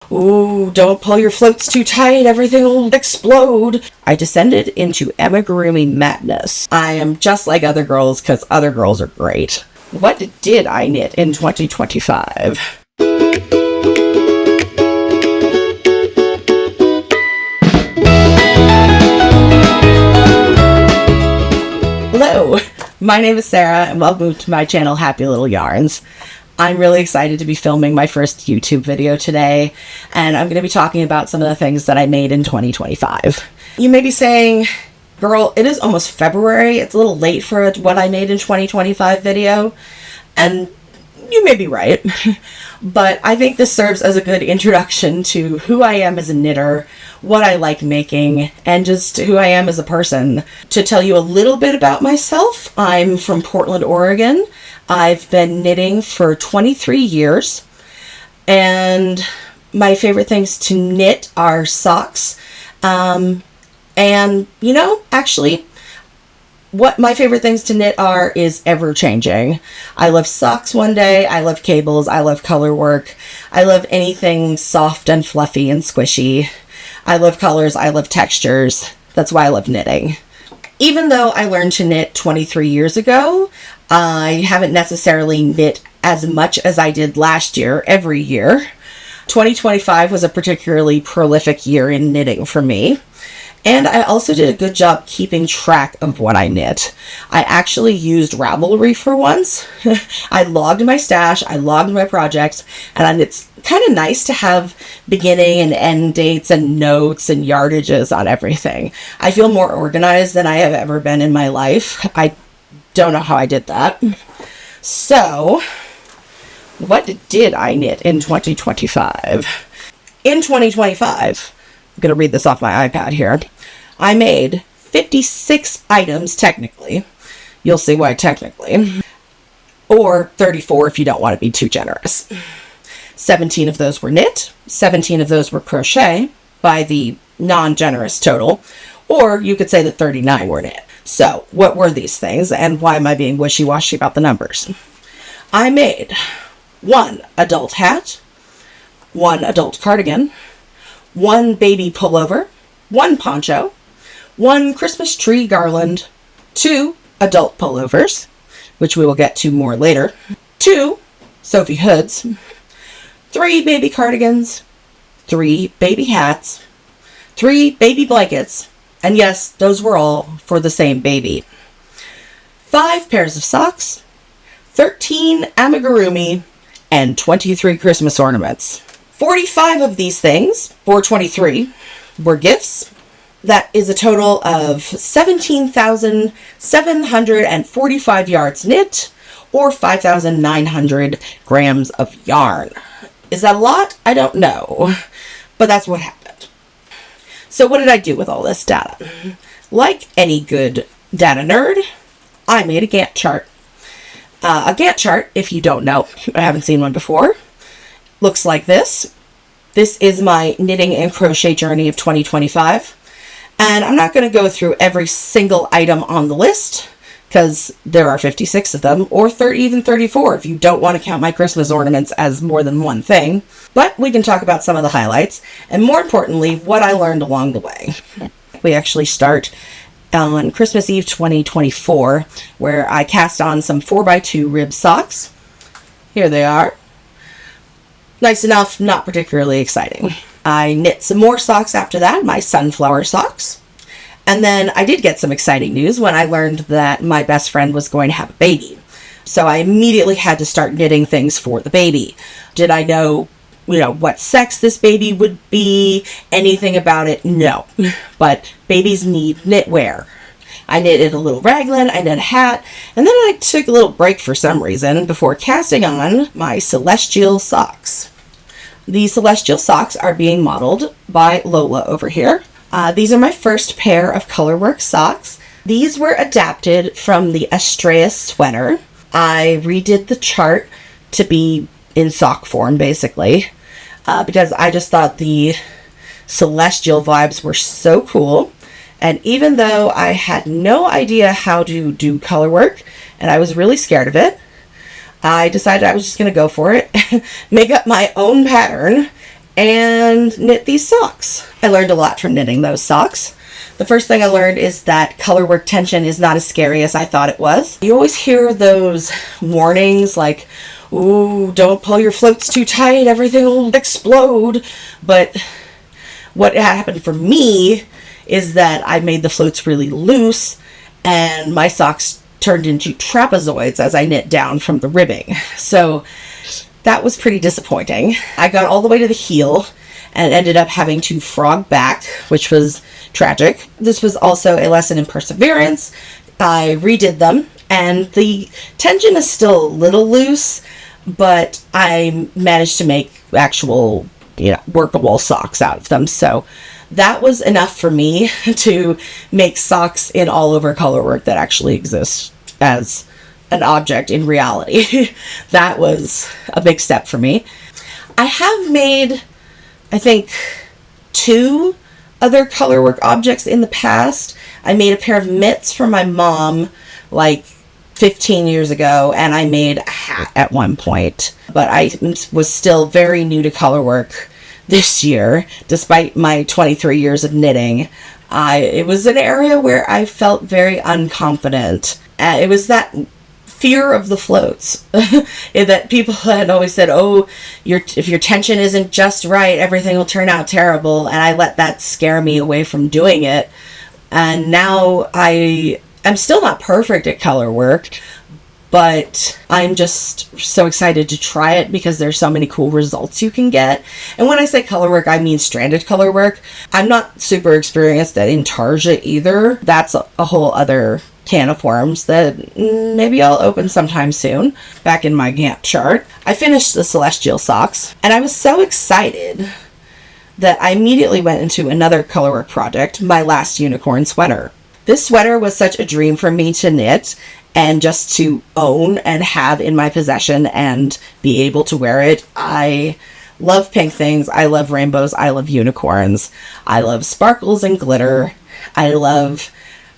Ooh, don't pull your floats too tight, everything will explode. I descended into Amigurumi madness. I am just like other girls because other girls are great. What did I knit in 2025? Hello, my name is Sarah and welcome to my channel Happy Little Yarns. I'm really excited to be filming my first YouTube video today, and I'm going to be talking about some of the things that I made in 2025. You may be saying, girl, it is almost February. It's a little late for what I made in 2025 video, and you may be right, but I think this serves as a good introduction to who I am as a knitter, what I like making, and just who I am as a person. To tell you a little bit about myself, I'm from Portland, Oregon. I've been knitting for 23 years, and my favorite things to knit are socks. And, you know, actually, what my favorite things to knit are is ever-changing. I love socks one day, I love cables, I love color work, I love anything soft and fluffy and squishy. I love colors, I love textures. That's why I love knitting. Even though I learned to knit 23 years ago, I haven't necessarily knit as much as I did last year, every year. 2025 was a particularly prolific year in knitting for me. And I also did a good job keeping track of what I knit. I actually used Ravelry for once. I logged my stash, I logged my projects, and it's kind of nice to have beginning and end dates and notes and yardages on everything. I feel more organized than I have ever been in my life. I don't know how I did that. So, what did I knit in 2025? In 2025, I'm going to read this off my iPad here. I made 56 items technically. You'll see why technically. Or 34 if you don't want to be too generous. 17 of those were knit. 17 of those were crochet by the non-generous total. Or you could say that 39 were knit. So what were these things and why am I being wishy-washy about the numbers? I made 1 adult hat, 1 adult cardigan, 1 baby pullover, 1 poncho, 1 Christmas tree garland, 2 adult pullovers, which we will get to more later, 2 Sophie hoods, 3 baby cardigans, 3 baby hats, 3 baby blankets, and yes, those were all for the same baby, 5 pairs of socks, 13 amigurumi, and 23 Christmas ornaments. 45 of these things, or 23, were gifts. That is a total of 17,745 yards knit, or 5,900 grams of yarn. Is that a lot? I don't know, but that's what happened. So what did I do with all this data? Like any good data nerd, I made a Gantt chart. A Gantt chart, if you don't know, I haven't seen one before, looks like this. This is my knitting and crochet journey of 2025. And I'm not going to go through every single item on the list because there are 56 of them, or even 34 if you don't want to count my Christmas ornaments as more than one thing. But we can talk about some of the highlights and, more importantly, what I learned along the way. We actually start on Christmas Eve 2024, where I cast on some 4x2 rib socks. Here they are. Nice enough, not particularly exciting. I knit some more socks after that, my sunflower socks. And then I did get some exciting news when I learned that my best friend was going to have a baby. So I immediately had to start knitting things for the baby. Did I know, what sex this baby would be? Anything about it? No. But babies need knitwear. I knitted a little raglan, I knit a hat, and then I took a little break for some reason before casting on my celestial socks. These celestial socks are being modeled by Lola over here. These are my first pair of colorwork socks. These were adapted from the Estrella sweater. I redid the chart to be in sock form, basically, because I just thought the celestial vibes were so cool. And even though I had no idea how to do color work, and I was really scared of it, I decided I was just going to go for it, make up my own pattern, and knit these socks. I learned a lot from knitting those socks. The first thing I learned is that colorwork tension is not as scary as I thought it was. You always hear those warnings like, ooh, don't pull your floats too tight, everything will explode. But what happened for me is that I made the floats really loose and my socks turned into trapezoids as I knit down from the ribbing. So that was pretty disappointing. I got all the way to the heel and ended up having to frog back, which was tragic. This was also a lesson in perseverance. I redid them, and the tension is still a little loose, but I managed to make actual, workable socks out of them. So that was enough for me to make socks in all over colorwork that actually exists as an object in reality. That was a big step for me. I have made, I think, 2 other colorwork objects in the past. I made a pair of mitts for my mom like 15 years ago, and I made a hat at one point. But I was still very new to colorwork this year, despite my 23 years of knitting. It was an area where I felt very unconfident. It was that fear of the floats that people had always said, oh, if your tension isn't just right, everything will turn out terrible. And I let that scare me away from doing it. And now I'm still not perfect at color work, but I'm just so excited to try it because there's so many cool results you can get. And when I say color work, I mean stranded color work. I'm not super experienced at intarsia either. That's a whole other can of worms that maybe I'll open sometime soon. Back in my Gantt chart, I finished the celestial socks, and I was so excited that I immediately went into another colorwork project, my last unicorn sweater. This sweater was such a dream for me to knit and just to own and have in my possession and be able to wear it. I love pink things. I love rainbows. I love unicorns. I love sparkles and glitter. I love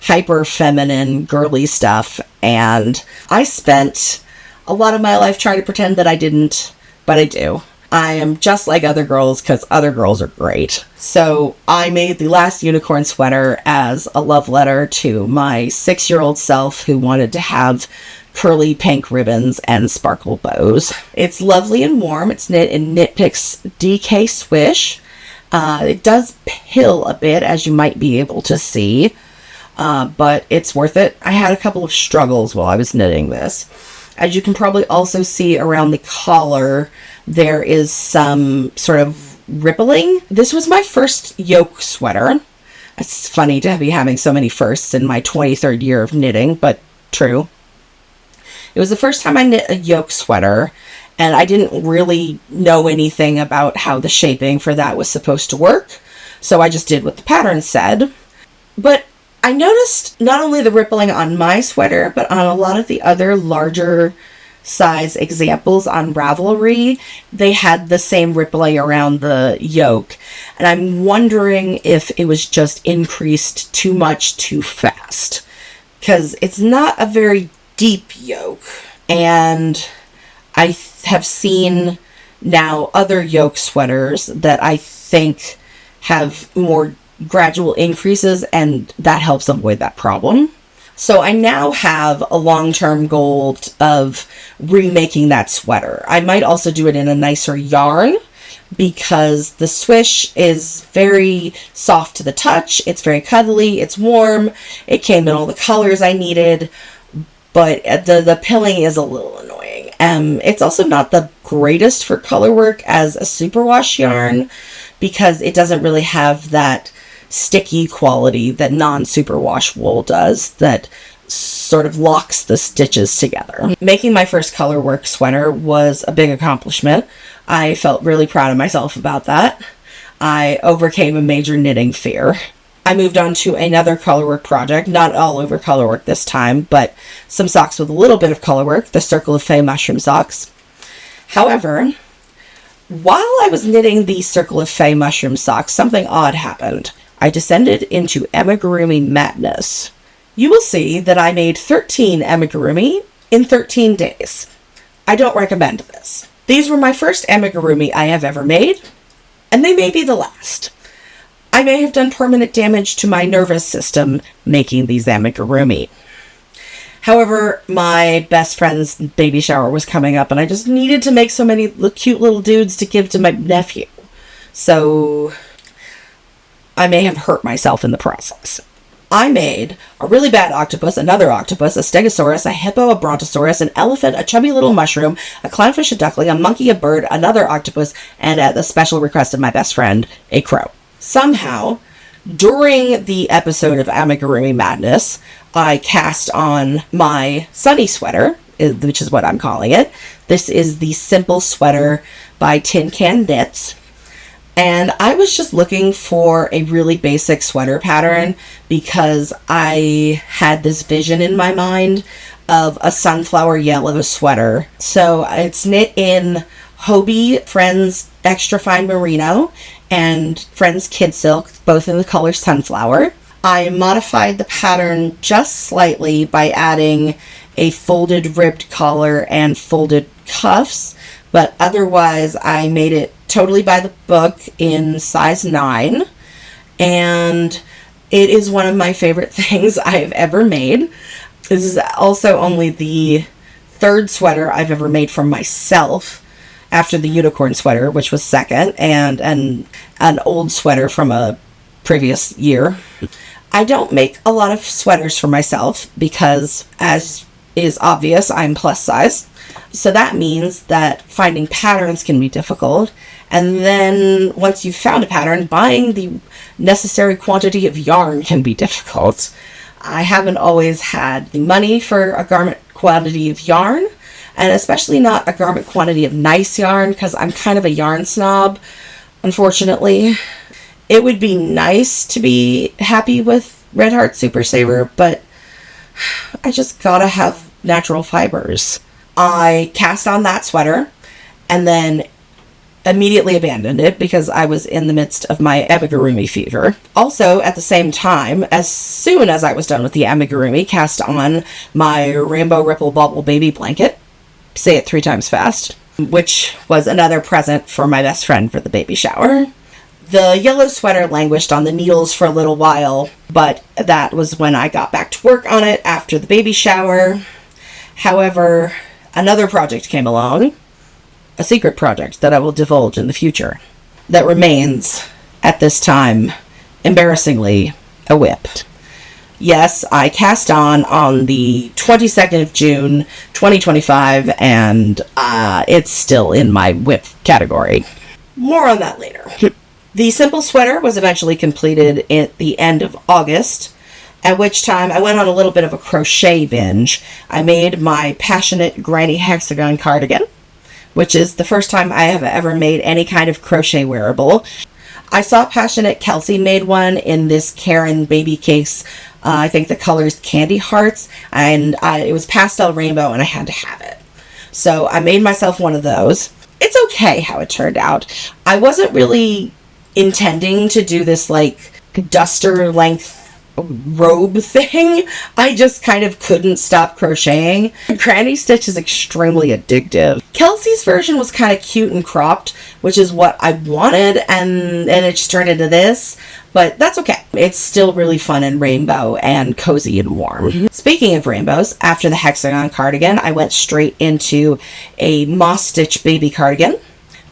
hyper feminine girly stuff, and I spent a lot of my life trying to pretend that I didn't, but I do. I am just like other girls because other girls are great. So I made the last unicorn sweater as a love letter to my 6-year-old self who wanted to have curly pink ribbons and sparkle bows. It's lovely and warm. It's knit in Knit Picks DK Swish. It does pill a bit, as you might be able to see. But it's worth it. I had a couple of struggles while I was knitting this. As you can probably also see around the collar, there is some sort of rippling. This was my first yoke sweater. It's funny to be having so many firsts in my 23rd year of knitting, but true. It was the first time I knit a yoke sweater, and I didn't really know anything about how the shaping for that was supposed to work. So I just did what the pattern said. But I noticed not only the rippling on my sweater, but on a lot of the other larger size examples on Ravelry, they had the same rippling around the yoke. And I'm wondering if it was just increased too much too fast, because it's not a very deep yoke. And I have seen now other yoke sweaters that I think have more gradual increases, and that helps avoid that problem. So I now have a long-term goal of remaking that sweater. I might also do it in a nicer yarn because the swish is very soft to the touch. It's very cuddly. It's warm. It came in all the colors I needed, but the pilling is a little annoying. It's also not the greatest for color work as a superwash yarn because it doesn't really have that sticky quality that non-superwash wool does that sort of locks the stitches together. Making my first colorwork sweater was a big accomplishment. I felt really proud of myself about that. I overcame a major knitting fear. I moved on to another colorwork project, not all over colorwork this time, but some socks with a little bit of colorwork, the Circle of Fae mushroom socks. However, while I was knitting the Circle of Fae mushroom socks, something odd happened. I descended into Amigurumi madness. You will see that I made 13 amigurumi in 13 days. I don't recommend this. These were my first amigurumi I have ever made, and they may be the last. I may have done permanent damage to my nervous system making these amigurumi. However, my best friend's baby shower was coming up, and I just needed to make so many cute little dudes to give to my nephew. So I may have hurt myself in the process. I made a really bad octopus, another octopus, a stegosaurus, a hippo, a brontosaurus, an elephant, a chubby little mushroom, a clownfish, a duckling, a monkey, a bird, another octopus, and at the special request of my best friend, a crow. Somehow, during the episode of Amigurumi Madness, I cast on my sunny sweater, which is what I'm calling it. This is the Simple Sweater by Tin Can Knits. And I was just looking for a really basic sweater pattern because I had this vision in my mind of a sunflower yellow sweater. So it's knit in Hobie Friends Extra Fine Merino and Friends Kid Silk, both in the color sunflower. I modified the pattern just slightly by adding a folded ribbed collar and folded cuffs, but otherwise I made it totally by the book in size 9, and it is one of my favorite things I've ever made. This is also only the third sweater I've ever made for myself, after the unicorn sweater, which was second, and an old sweater from a previous year. I don't make a lot of sweaters for myself because, as is obvious, I'm plus size. So that means that finding patterns can be difficult. And then once you've found a pattern, buying the necessary quantity of yarn can be difficult. I haven't always had the money for a garment quantity of yarn, and especially not a garment quantity of nice yarn, because I'm kind of a yarn snob, unfortunately. It would be nice to be happy with Red Heart Super Saver, but I just gotta have natural fibers. I cast on that sweater and then immediately abandoned it because I was in the midst of my amigurumi fever. Also, at the same time, as soon as I was done with the amigurumi, cast on my Rainbow Ripple Bubble baby blanket. Say it 3 times fast. Which was another present for my best friend for the baby shower. The yellow sweater languished on the needles for a little while, but that was when I got back to work on it after the baby shower. However, another project came along, a secret project that I will divulge in the future, that remains, at this time, embarrassingly, a whip. Yes, I cast on the 22nd of June, 2025, and it's still in my whip category. More on that later. The simple sweater was eventually completed at the end of August, at which time I went on a little bit of a crochet binge. I made my Passionate Granny Hexagon cardigan, which is the first time I have ever made any kind of crochet wearable. I saw Passionate Kelsey made one in this Karen baby case. I think the color's Candy Hearts, and it was pastel rainbow, and I had to have it. So I made myself one of those. It's okay how it turned out. I wasn't really intending to do this like duster length robe thing. I just kind of couldn't stop crocheting. Granny Stitch is extremely addictive. Kelsey's version was kind of cute and cropped, which is what I wanted, and it just turned into this, but that's okay. It's still really fun and rainbow and cozy and warm. Speaking of rainbows, after the hexagon cardigan, I went straight into a moss stitch baby cardigan.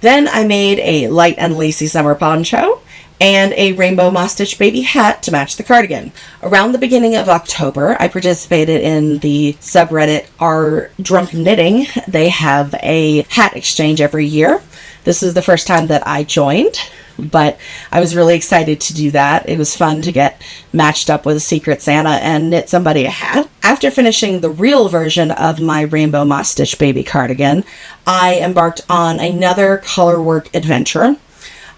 Then I made a light and lacy summer poncho and a rainbow moss stitch baby hat to match the cardigan. Around the beginning of October, I participated in the subreddit R Drunk Knitting. They have a hat exchange every year. This is the first time that I joined, but I was really excited to do that. It was fun to get matched up with a Secret Santa and knit somebody a hat. After finishing the real version of my rainbow moss stitch baby cardigan, I embarked on another colorwork adventure.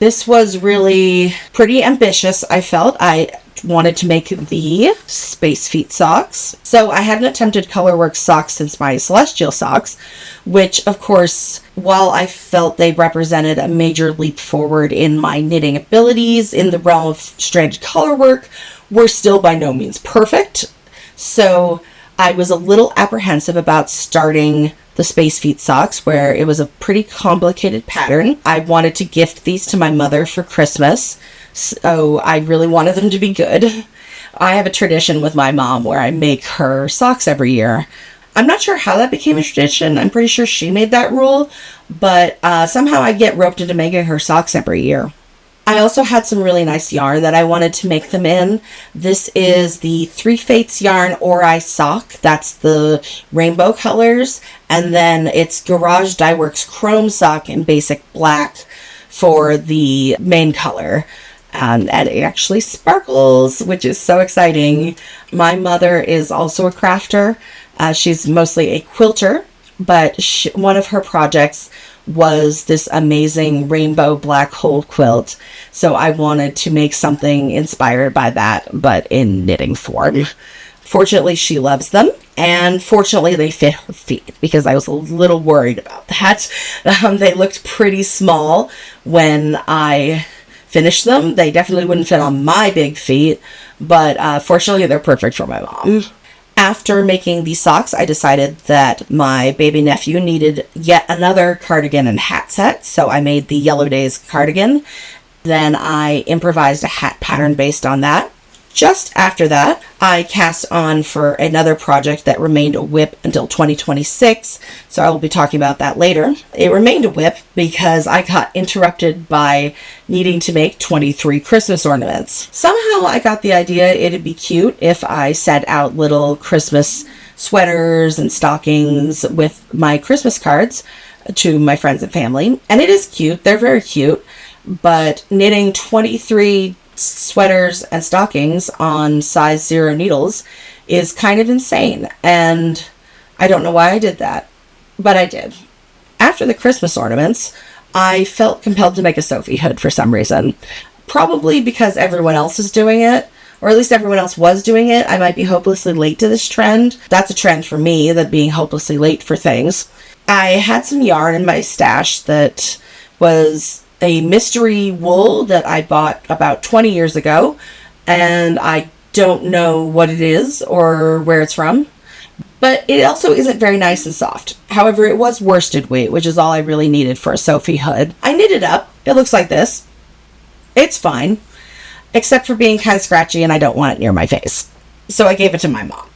This was really pretty ambitious, I felt. I wanted to make the Space Feet socks. So I hadn't attempted colorwork socks since my Celestial socks, which, of course, while I felt they represented a major leap forward in my knitting abilities in the realm of stranded colorwork, were still by no means perfect. So I was a little apprehensive about starting the Space Feet socks, where it was a pretty complicated pattern. I wanted to gift these to my mother for Christmas, so I really wanted them to be good. I have a tradition with my mom where I make her socks every year. I'm not sure how that became a tradition. I'm pretty sure she made that rule, but somehow I get roped into making her socks every year. I also had some really nice yarn that I wanted to make them in. This is the Three Fates yarn Ori sock. That's the rainbow colors. And then it's Garage Dye Works chrome sock in basic black for the main color. And it actually sparkles, which is so exciting. My mother is also a crafter. She's mostly a quilter, but one of her projects was this amazing rainbow black hole quilt. So I wanted to make something inspired by that, but in knitting form. Fortunately, she loves them, and fortunately they fit her feet, because I was a little worried about that. They looked pretty small when I finished them. They definitely wouldn't fit on my big feet, but fortunately they're perfect for my mom. After making these socks, I decided that my baby nephew needed yet another cardigan and hat set, so I made the Yellow Days cardigan. Then I improvised a hat pattern based on that. Just after that, I cast on for another project that remained a WIP until 2026, so I will be talking about that later. It remained a WIP because I got interrupted by needing to make 23 Christmas ornaments. Somehow I got the idea it'd be cute if I sent out little Christmas sweaters and stockings with my Christmas cards to my friends and family, and it is cute. They're very cute, but knitting 23 sweaters and stockings on size 0 needles is kind of insane, and I don't know why I did that, but I did. After the Christmas ornaments, I felt compelled to make a Sophie hood for some reason. Probably because everyone else is doing it, or at least everyone else was doing it. I might be hopelessly late to this trend. That's a trend for me, that being hopelessly late for things. I had some yarn in my stash that was a mystery wool that I bought about 20 years ago, and I don't know what it is or where it's from, but it also isn't very nice and soft. However, it was worsted weight, which is all I really needed for a Sophie hood. I knit it up. It looks like this. It's fine, except for being kind of scratchy, and I don't want it near my face. So I gave it to my mom,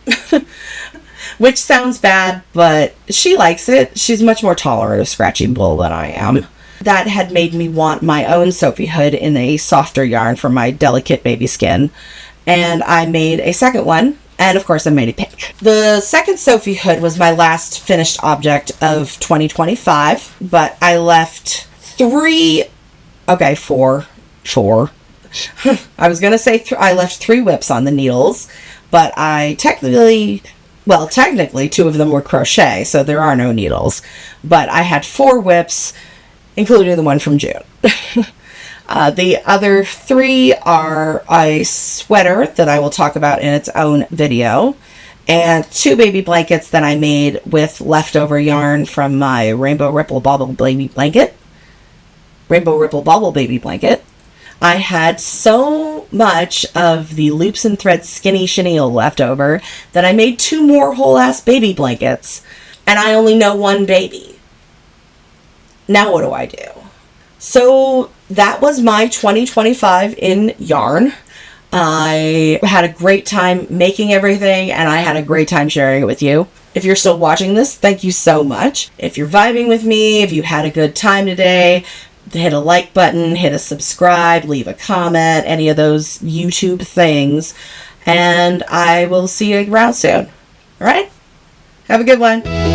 which sounds bad, but she likes it. She's much more tolerant of scratchy wool than I am. That had made me want my own Sophie hood in a softer yarn for my delicate baby skin. And I made a second one, and of course I made it pink. The second Sophie hood was my last finished object of 2025, but I left four. I was going to say I left 3 whips on the needles, but I technically 2 of them were crochet, so there are no needles. But I had 4 whips, including the one from June. The other 3 are a sweater that I will talk about in its own video, and 2 baby blankets that I made with leftover yarn from my Rainbow Ripple Bauble Baby Blanket. I had so much of the Loops and Threads Skinny Chenille left over that I made 2 more whole-ass baby blankets, and I only know 1 baby. Now what do I do? So that was my 2025 in yarn. I had a great time making everything, and I had a great time sharing it with you. If you're still watching this, thank you so much. If you're vibing with me, if you had a good time today, hit a like button, hit a subscribe, leave a comment, any of those YouTube things, and I will see you around soon. All right? Have a good one.